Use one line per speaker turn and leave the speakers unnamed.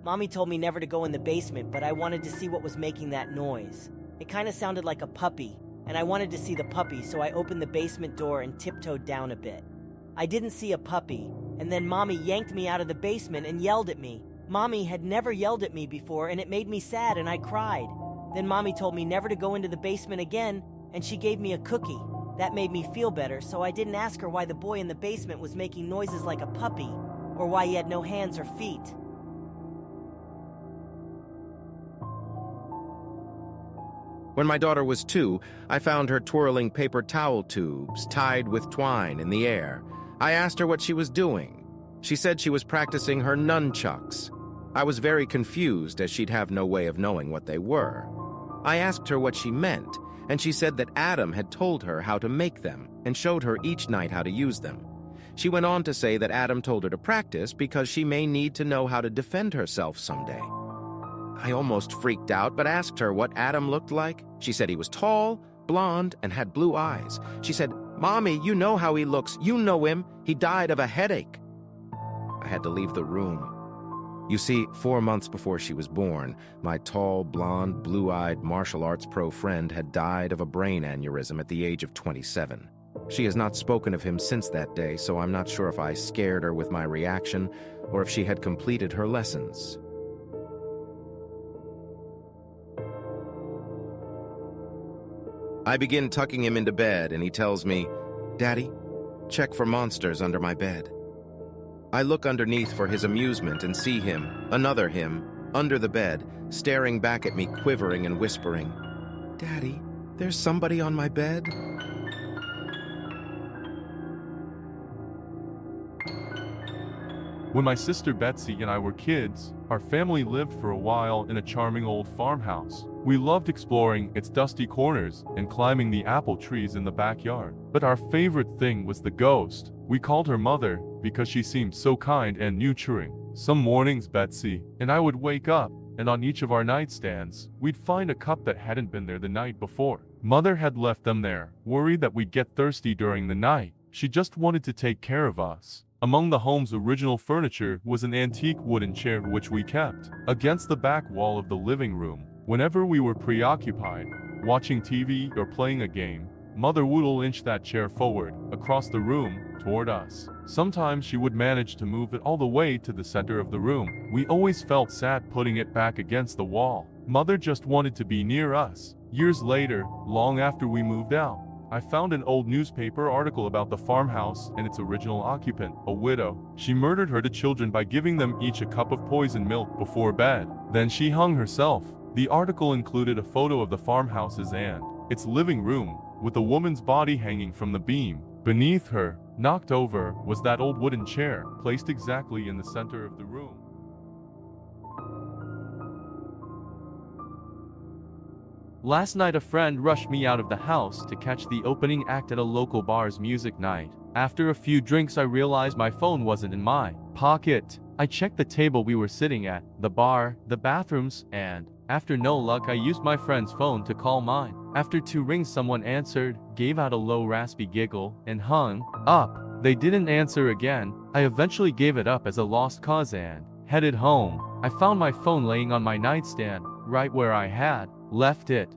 Mommy told me never to go in the basement, but I wanted to see what was making that noise. It kind of sounded like a puppy, and I wanted to see the puppy, so I opened the basement door and tiptoed down a bit. I didn't see a puppy, and then Mommy yanked me out of the basement and yelled at me. Mommy had never yelled at me before, and it made me sad, and I cried. Then Mommy told me never to go into the basement again, and she gave me a cookie. That made me feel better, so I didn't ask her why the boy in the basement was making noises like a puppy, or why he had no hands or feet.
When my daughter was 2, I found her twirling paper towel tubes tied with twine in the air. I asked her what she was doing. She said she was practicing her nunchucks. I was very confused, as she'd have no way of knowing what they were. I asked her what she meant, and she said that Adam had told her how to make them and showed her each night how to use them. She went on to say that Adam told her to practice because she may need to know how to defend herself someday. I almost freaked out, but asked her what Adam looked like. She said he was tall, blonde, and had blue eyes. She said, "Mommy, you know how he looks. You know him. He died of a headache." I had to leave the room. You see, 4 months before she was born, my tall, blonde, blue-eyed martial arts pro friend had died of a brain aneurysm at the age of 27. She has not spoken of him since that day, so I'm not sure if I scared her with my reaction or if she had completed her lessons. I begin tucking him into bed, and he tells me, "Daddy, check for monsters under my bed." I look underneath for his amusement and see him, another him, under the bed, staring back at me, quivering and whispering, "Daddy, there's somebody on my bed?"
When my sister Betsy and I were kids, our family lived for a while in a charming old farmhouse. We loved exploring its dusty corners and climbing the apple trees in the backyard. But our favorite thing was the ghost. We called her Mother because she seemed so kind and nurturing. Some mornings Betsy and I would wake up, and on each of our nightstands, we'd find a cup that hadn't been there the night before. Mother had left them there, worried that we'd get thirsty during the night. She just wanted to take care of us. Among the home's original furniture was an antique wooden chair which we kept against the back wall of the living room. Whenever we were preoccupied, watching TV or playing a game, Mother would inch that chair forward, across the room, toward us. Sometimes she would manage to move it all the way to the center of the room. We always felt sad putting it back against the wall. Mother just wanted to be near us. Years later, long after we moved out, I found an old newspaper article about the farmhouse and its original occupant, a widow. She murdered her 2 children by giving them each a cup of poisoned milk before bed. Then she hung herself. The article included a photo of the farmhouse's and its living room, with a woman's body hanging from the beam. Beneath her, knocked over, was that old wooden chair, placed exactly in the center of the room. Last night a friend rushed me out of the house to catch the opening act at a local bar's music night. After a few drinks I realized my phone wasn't in my pocket. I checked the table we were sitting at, the bar, the bathrooms, and after no luck I used my friend's phone to call mine. After 2 rings someone answered, gave out a low raspy giggle, and hung up. They didn't answer again. I eventually gave it up as a lost cause and headed home. I found my phone laying on my nightstand, right where I had left it.